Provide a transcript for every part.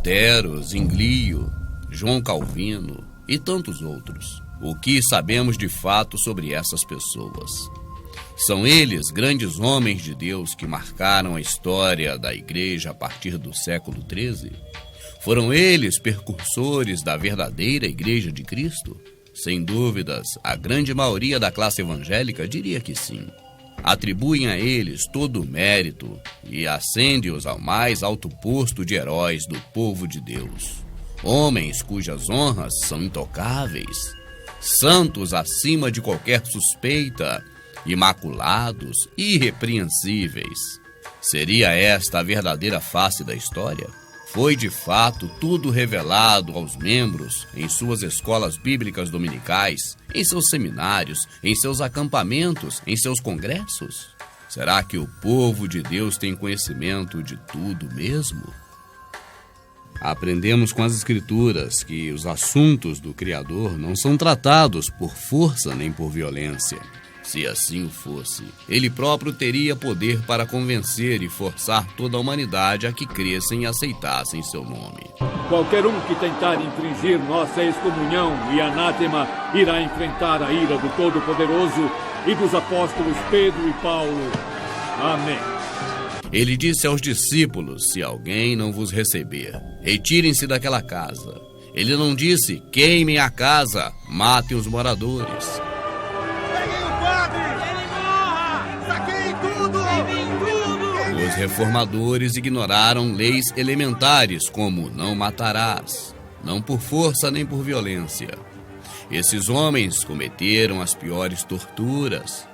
Lutero, Zwinglio, João Calvino e tantos outros. O que sabemos de fato sobre essas pessoas? São eles grandes homens de Deus que marcaram a história da Igreja a partir do século XIII? Foram eles precursores da verdadeira Igreja de Cristo? Sem dúvidas, a grande maioria da classe evangélica diria que sim. Atribuem a eles todo o mérito e ascendem-os ao mais alto posto de heróis do povo de Deus. Homens cujas honras são intocáveis, santos acima de qualquer suspeita, imaculados, irrepreensíveis. Seria esta a verdadeira face da história? Foi de fato tudo revelado aos membros em suas escolas bíblicas dominicais, em seus seminários, em seus acampamentos, em seus congressos? Será que o povo de Deus tem conhecimento de tudo mesmo? Aprendemos com as Escrituras que os assuntos do Criador não são tratados por força nem por violência. Se assim o fosse, ele próprio teria poder para convencer e forçar toda a humanidade a que crescem e aceitassem seu nome. Qualquer um que tentar infringir nossa excomunhão e anátema irá enfrentar a ira do Todo-Poderoso e dos apóstolos Pedro e Paulo. Amém. Ele disse aos discípulos: se alguém não vos receber, retirem-se daquela casa. Ele não disse: queimem a casa, matem os moradores. Os reformadores ignoraram leis elementares como não matarás, não por força nem por violência. Esses homens cometeram as piores torturas,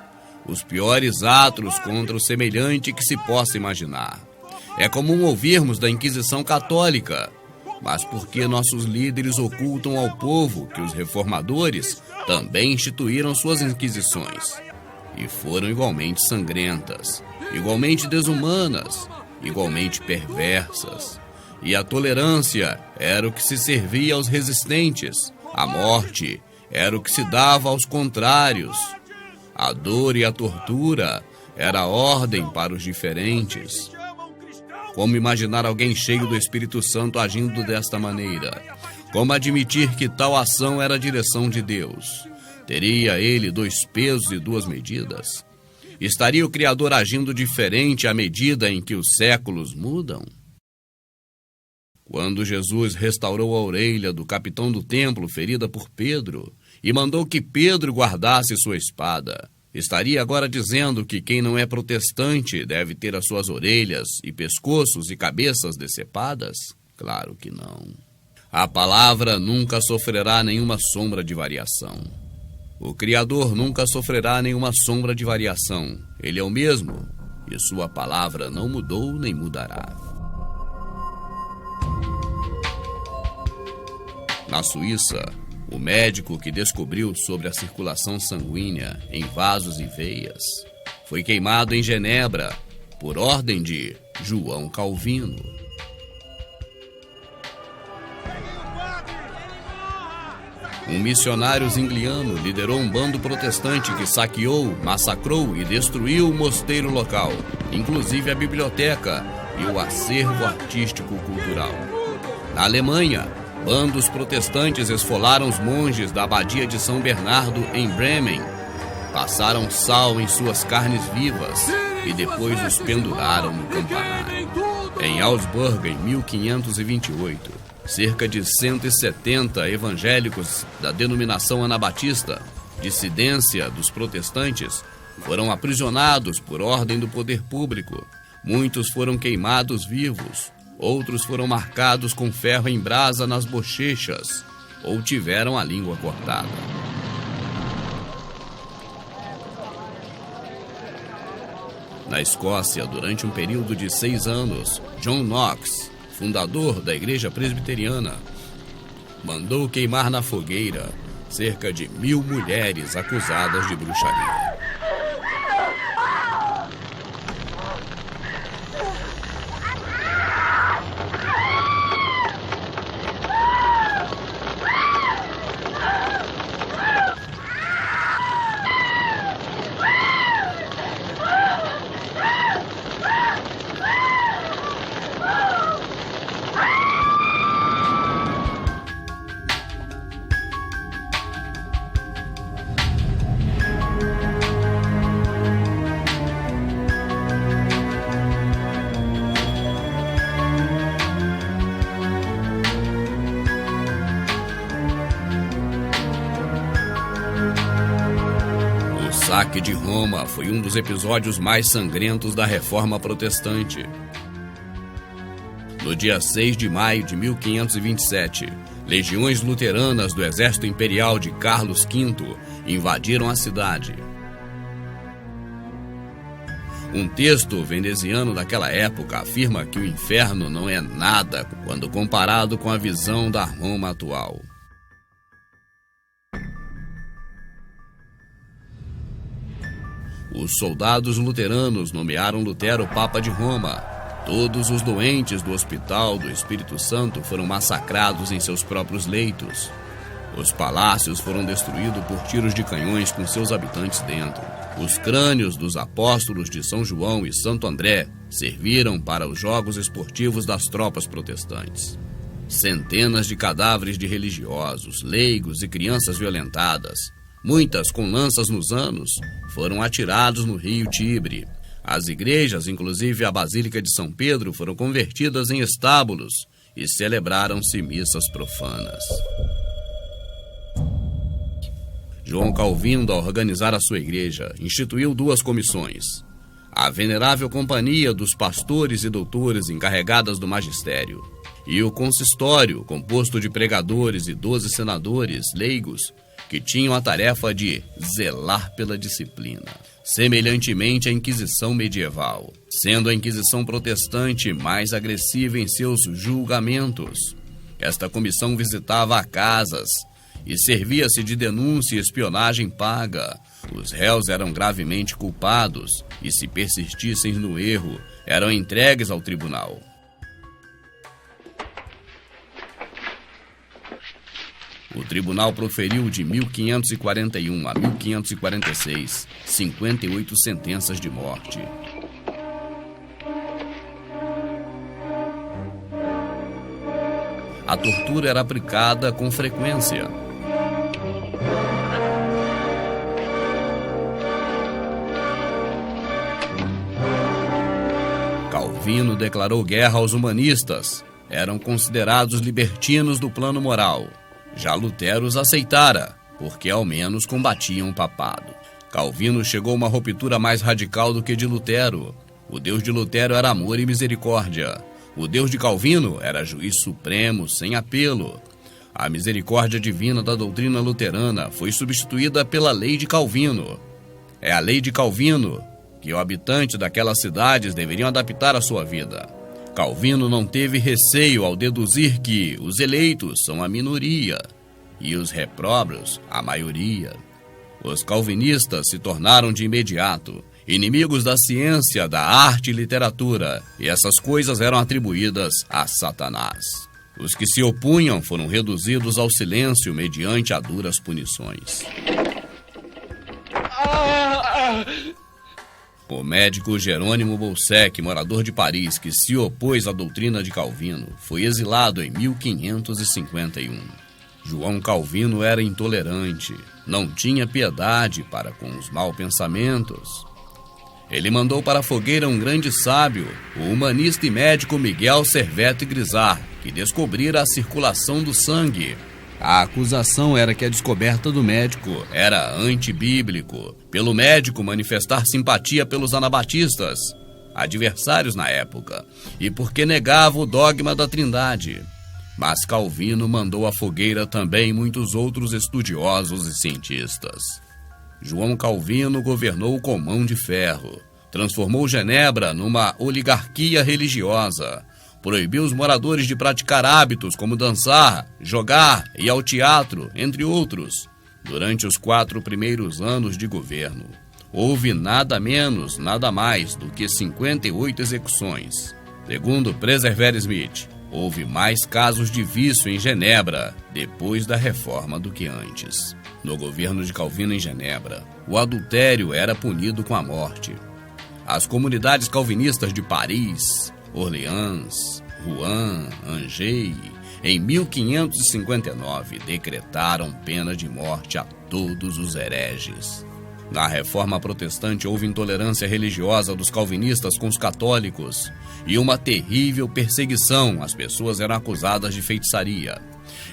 os piores atos contra o semelhante que se possa imaginar. É comum ouvirmos da Inquisição Católica, mas por que nossos líderes ocultam ao povo que os reformadores também instituíram suas inquisições? E foram igualmente sangrentas, igualmente desumanas, igualmente perversas. E a tolerância era o que se servia aos resistentes, a morte era o que se dava aos contrários. A dor e a tortura era a ordem para os diferentes. Como imaginar alguém cheio do Espírito Santo agindo desta maneira? Como admitir que tal ação era a direção de Deus? Teria ele 2 pesos e 2 medidas? Estaria o Criador agindo diferente à medida em que os séculos mudam? Quando Jesus restaurou a orelha do capitão do templo ferida por Pedro e mandou que Pedro guardasse sua espada, estaria agora dizendo que quem não é protestante deve ter as suas orelhas e pescoços e cabeças decepadas? Claro que não. A palavra nunca sofrerá nenhuma sombra de variação. O Criador nunca sofrerá nenhuma sombra de variação. Ele é o mesmo, e sua palavra não mudou nem mudará. Na Suíça, o médico que descobriu sobre a circulação sanguínea em vasos e veias foi queimado em Genebra por ordem de João Calvino. Um missionário zwingliano liderou um bando protestante que saqueou, massacrou e destruiu o mosteiro local, inclusive a biblioteca e o acervo artístico-cultural. Na Alemanha, bandos protestantes esfolaram os monges da abadia de São Bernardo em Bremen, passaram sal em suas carnes vivas e depois os penduraram no campanário. Em Augsburg, em 1528, cerca de 170 evangélicos da denominação anabatista, dissidência dos protestantes, foram aprisionados por ordem do poder público. Muitos foram queimados vivos, outros foram marcados com ferro em brasa nas bochechas ou tiveram a língua cortada. Na Escócia, durante um período de 6 anos, John Knox, fundador da Igreja Presbiteriana, mandou queimar na fogueira cerca de 1000 mulheres acusadas de bruxaria. saque de Roma foi um dos episódios mais sangrentos da Reforma Protestante. No dia 6 de maio de 1527, legiões luteranas do exército imperial de Carlos V invadiram a cidade. Um texto veneziano daquela época afirma que o inferno não é nada quando comparado com a visão da Roma atual. Os soldados luteranos nomearam Lutero Papa de Roma. Todos os doentes do Hospital do Espírito Santo foram massacrados em seus próprios leitos. Os palácios foram destruídos por tiros de canhões com seus habitantes dentro. Os crânios dos apóstolos de São João e Santo André serviram para os jogos esportivos das tropas protestantes. Centenas de cadáveres de religiosos, leigos e crianças violentadas, muitas com lanças nos anos, foram atirados no rio Tibre. As igrejas, inclusive a Basílica de São Pedro, foram convertidas em estábulos e celebraram-se missas profanas. João Calvino, ao organizar a sua igreja, instituiu 2 comissões. A Venerável Companhia dos Pastores e Doutores encarregadas do magistério e o Consistório, composto de pregadores e 12 senadores leigos, que tinham a tarefa de zelar pela disciplina, semelhantemente à Inquisição medieval, sendo a Inquisição protestante mais agressiva em seus julgamentos. Esta comissão visitava casas e servia-se de denúncia e espionagem paga. Os réus eram gravemente culpados e, se persistissem no erro, eram entregues ao tribunal. O tribunal proferiu de 1541 a 1546 58 sentenças de morte. A tortura era aplicada com frequência. Calvino declarou guerra aos humanistas. Eram considerados libertinos do plano moral. Já Lutero os aceitara, porque ao menos combatiam o papado. Calvino chegou a uma ruptura mais radical do que de Lutero. O Deus de Lutero era amor e misericórdia. O Deus de Calvino era juiz supremo, sem apelo. A misericórdia divina da doutrina luterana foi substituída pela lei de Calvino. É a lei de Calvino que o habitante daquelas cidades deveriam adaptar à sua vida. Calvino não teve receio ao deduzir que os eleitos são a minoria e os repróbrios a maioria. Os calvinistas se tornaram de imediato inimigos da ciência, da arte e literatura, e essas coisas eram atribuídas a Satanás. Os que se opunham foram reduzidos ao silêncio mediante a duras punições. O médico Jerônimo Bolsec, morador de Paris, que se opôs à doutrina de Calvino, foi exilado em 1551. João Calvino era intolerante, não tinha piedade para com os maus pensamentos. Ele mandou para a fogueira um grande sábio, o humanista e médico Miguel Serveto Grisart, que descobrira a circulação do sangue. A acusação era que a descoberta do médico era antibíblico, pelo médico manifestar simpatia pelos anabatistas, adversários na época, e porque negava o dogma da Trindade. Mas Calvino mandou à fogueira também muitos outros estudiosos e cientistas. João Calvino governou com mão de ferro, transformou Genebra numa oligarquia religiosa, proibiu os moradores de praticar hábitos como dançar, jogar e ir ao teatro, entre outros. Durante os 4 primeiros anos de governo, houve nada menos, nada mais do que 58 execuções. Segundo Preserver Smith, houve mais casos de vício em Genebra depois da reforma do que antes. No governo de Calvino em Genebra, o adultério era punido com a morte. As comunidades calvinistas de Paris, Orleans, Rouen, Angers, em 1559, decretaram pena de morte a todos os hereges. Na Reforma Protestante houve intolerância religiosa dos calvinistas com os católicos e uma terrível perseguição. As pessoas eram acusadas de feitiçaria.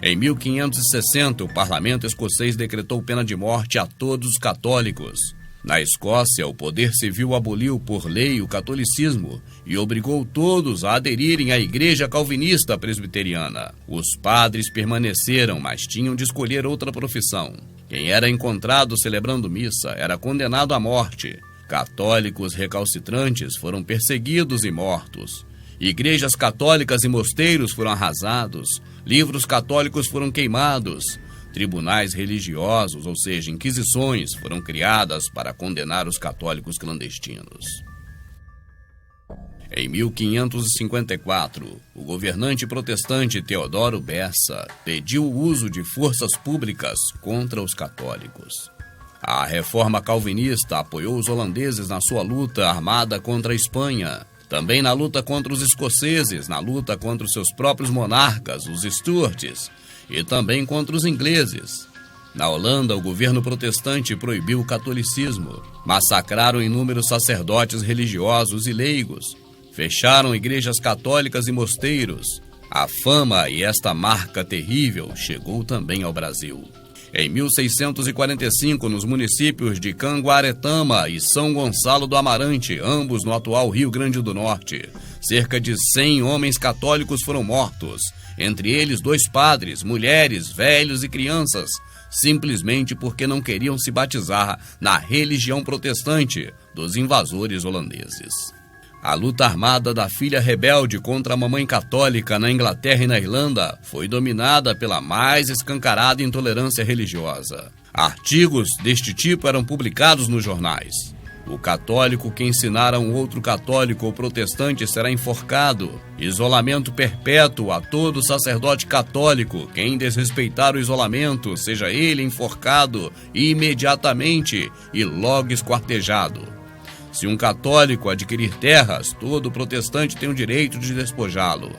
Em 1560, o parlamento escocês decretou pena de morte a todos os católicos. Na Escócia, o poder civil aboliu por lei o catolicismo e obrigou todos a aderirem à Igreja Calvinista Presbiteriana. Os padres permaneceram, mas tinham de escolher outra profissão. Quem era encontrado celebrando missa era condenado à morte. Católicos recalcitrantes foram perseguidos e mortos. Igrejas católicas e mosteiros foram arrasados. Livros católicos foram queimados. Tribunais religiosos, ou seja, inquisições, foram criadas para condenar os católicos clandestinos. Em 1554, o governante protestante Teodoro Bessa pediu o uso de forças públicas contra os católicos. A reforma calvinista apoiou os holandeses na sua luta armada contra a Espanha, também na luta contra os escoceses, na luta contra os seus próprios monarcas, os Stuarts, e também contra os ingleses. Na Holanda, o governo protestante proibiu o catolicismo, massacraram inúmeros sacerdotes religiosos e leigos, fecharam igrejas católicas e mosteiros. A fama e esta marca terrível chegou também ao Brasil. Em 1645, nos municípios de Canguaretama e São Gonçalo do Amarante, ambos no atual Rio Grande do Norte, cerca de 100 homens católicos foram mortos, entre eles 2 padres, mulheres, velhos e crianças, simplesmente porque não queriam se batizar na religião protestante dos invasores holandeses. A luta armada da filha rebelde contra a mamãe católica na Inglaterra e na Irlanda foi dominada pela mais escancarada intolerância religiosa. Artigos deste tipo eram publicados nos jornais. O católico que ensinar a um outro católico ou protestante será enforcado. Isolamento perpétuo a todo sacerdote católico. Quem desrespeitar o isolamento, seja ele enforcado imediatamente e logo esquartejado. Se um católico adquirir terras, todo protestante tem o direito de despojá-lo.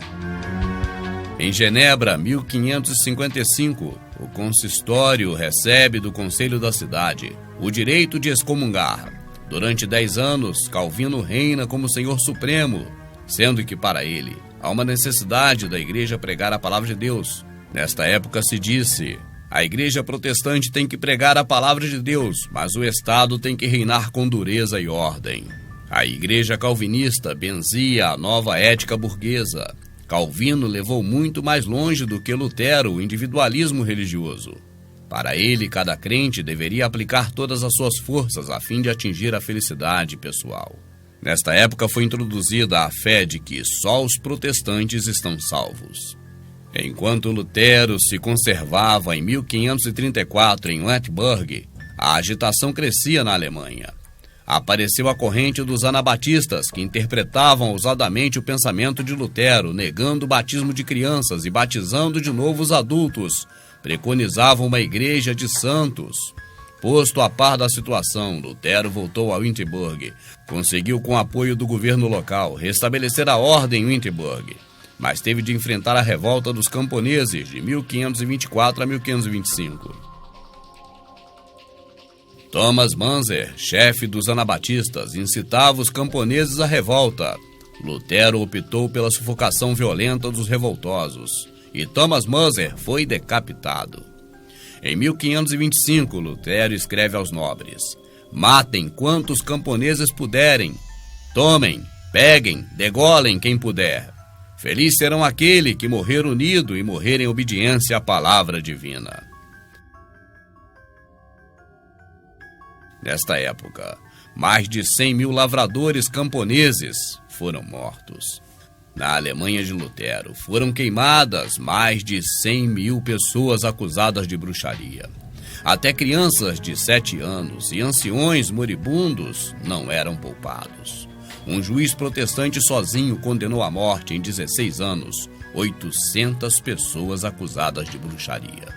Em Genebra, 1555, o consistório recebe do conselho da cidade o direito de excomungar. Durante 10 anos, Calvino reina como Senhor Supremo, sendo que para ele há uma necessidade da igreja pregar a palavra de Deus. Nesta época se disse: a igreja protestante tem que pregar a palavra de Deus, mas o Estado tem que reinar com dureza e ordem. A igreja calvinista benzia a nova ética burguesa. Calvino levou muito mais longe do que Lutero o individualismo religioso. Para ele, cada crente deveria aplicar todas as suas forças a fim de atingir a felicidade pessoal. Nesta época foi introduzida a fé de que só os protestantes estão salvos. Enquanto Lutero se conservava em 1534 em Wittenberg, a agitação crescia na Alemanha. Apareceu a corrente dos anabatistas, que interpretavam ousadamente o pensamento de Lutero, negando o batismo de crianças e batizando de novo os adultos. Preconizavam uma igreja de santos. Posto a par da situação, Lutero voltou a Wittenberg. Conseguiu, com apoio do governo local, restabelecer a ordem em Wittenberg, mas teve de enfrentar a revolta dos camponeses de 1524 a 1525. Thomas Manzer, chefe dos anabatistas, incitava os camponeses à revolta. Lutero optou pela sufocação violenta dos revoltosos, e Thomas Manzer foi decapitado. Em 1525, Lutero escreve aos nobres: matem quantos camponeses puderem, tomem, peguem, degolem quem puder. Feliz serão aquele que morrer unido e morrer em obediência à palavra divina. Nesta época, mais de 100.000 lavradores camponeses foram mortos. Na Alemanha de Lutero, foram queimadas mais de 100.000 pessoas acusadas de bruxaria. Até crianças de 7 anos e anciões moribundos não eram poupados. Um juiz protestante sozinho condenou à morte em 16 anos 800 pessoas acusadas de bruxaria.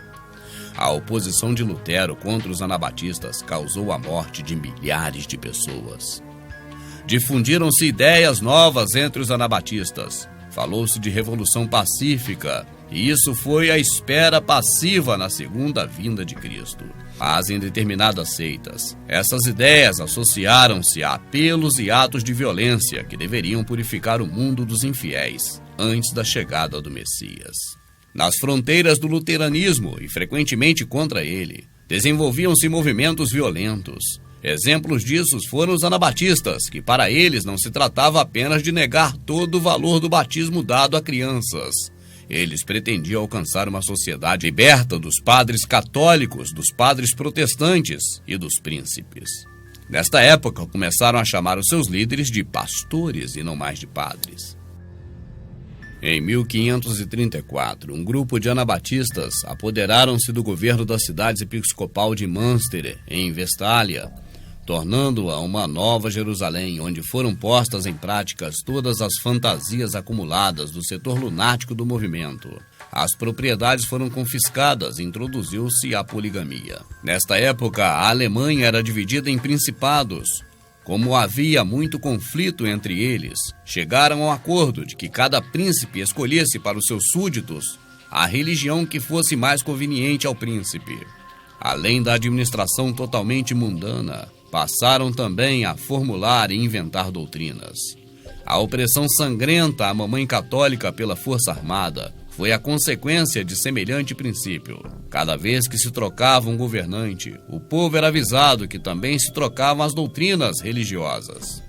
A oposição de Lutero contra os anabatistas causou a morte de milhares de pessoas. Difundiram-se ideias novas entre os anabatistas. Falou-se de revolução pacífica, e isso foi a espera passiva na segunda vinda de Cristo. Mas em determinadas seitas, essas ideias associaram-se a apelos e atos de violência que deveriam purificar o mundo dos infiéis antes da chegada do Messias. Nas fronteiras do luteranismo, e frequentemente contra ele, desenvolviam-se movimentos violentos. Exemplos disso foram os anabatistas, que para eles não se tratava apenas de negar todo o valor do batismo dado a crianças. Eles pretendiam alcançar uma sociedade liberta dos padres católicos, dos padres protestantes e dos príncipes. Nesta época, começaram a chamar os seus líderes de pastores e não mais de padres. Em 1534, um grupo de anabatistas apoderaram-se do governo da cidade episcopal de Münster, em Westfália, tornando-a uma nova Jerusalém, onde foram postas em práticas todas as fantasias acumuladas do setor lunático do movimento. As propriedades foram confiscadas e introduziu-se a poligamia. Nesta época, a Alemanha era dividida em principados. Como havia muito conflito entre eles, chegaram ao acordo de que cada príncipe escolhesse para os seus súditos a religião que fosse mais conveniente ao príncipe. Além da administração totalmente mundana, passaram também a formular e inventar doutrinas. A opressão sangrenta à mamãe católica pela força armada foi a consequência de semelhante princípio. Cada vez que se trocava um governante, o povo era avisado que também se trocavam as doutrinas religiosas.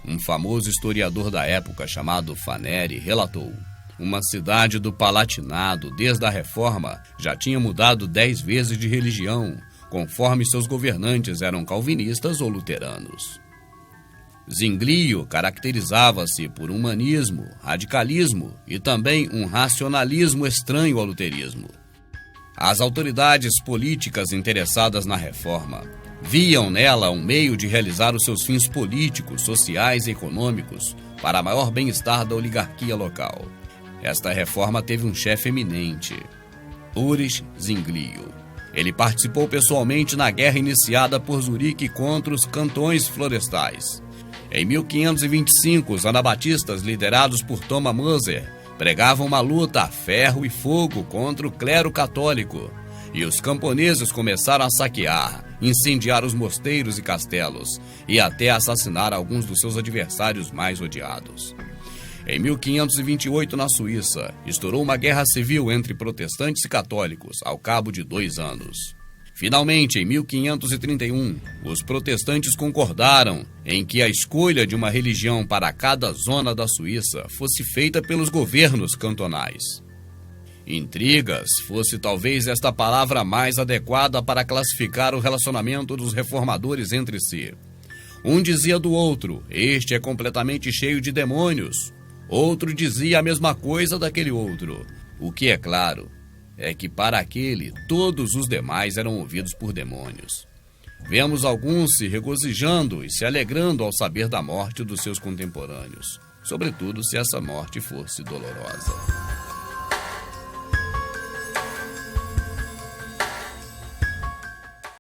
Um famoso historiador da época, chamado Faneri, relatou: uma cidade do Palatinado, desde a Reforma, já tinha mudado 10 vezes de religião, conforme seus governantes eram calvinistas ou luteranos. Zinglio caracterizava-se por humanismo, radicalismo e também um racionalismo estranho ao luterismo. As autoridades políticas interessadas na reforma viam nela um meio de realizar os seus fins políticos, sociais e econômicos para maior bem-estar da oligarquia local. Esta reforma teve um chefe eminente, Ulrich Zinglio. Ele participou pessoalmente na guerra iniciada por Zurique contra os cantões florestais. Em 1525, os anabatistas, liderados por Thomas Moser, pregavam uma luta a ferro e fogo contra o clero católico, e os camponeses começaram a saquear, incendiar os mosteiros e castelos, e até assassinar alguns dos seus adversários mais odiados. Em 1528, na Suíça, estourou uma guerra civil entre protestantes e católicos, ao cabo de 2 anos. Finalmente, em 1531, os protestantes concordaram em que a escolha de uma religião para cada zona da Suíça fosse feita pelos governos cantonais. Intrigas fosse talvez esta palavra mais adequada para classificar o relacionamento dos reformadores entre si. Um dizia do outro: este é completamente cheio de demônios. Outro dizia a mesma coisa daquele outro. O que é claro é que para aquele, todos os demais eram ouvidos por demônios. Vemos alguns se regozijando e se alegrando ao saber da morte dos seus contemporâneos, sobretudo se essa morte fosse dolorosa.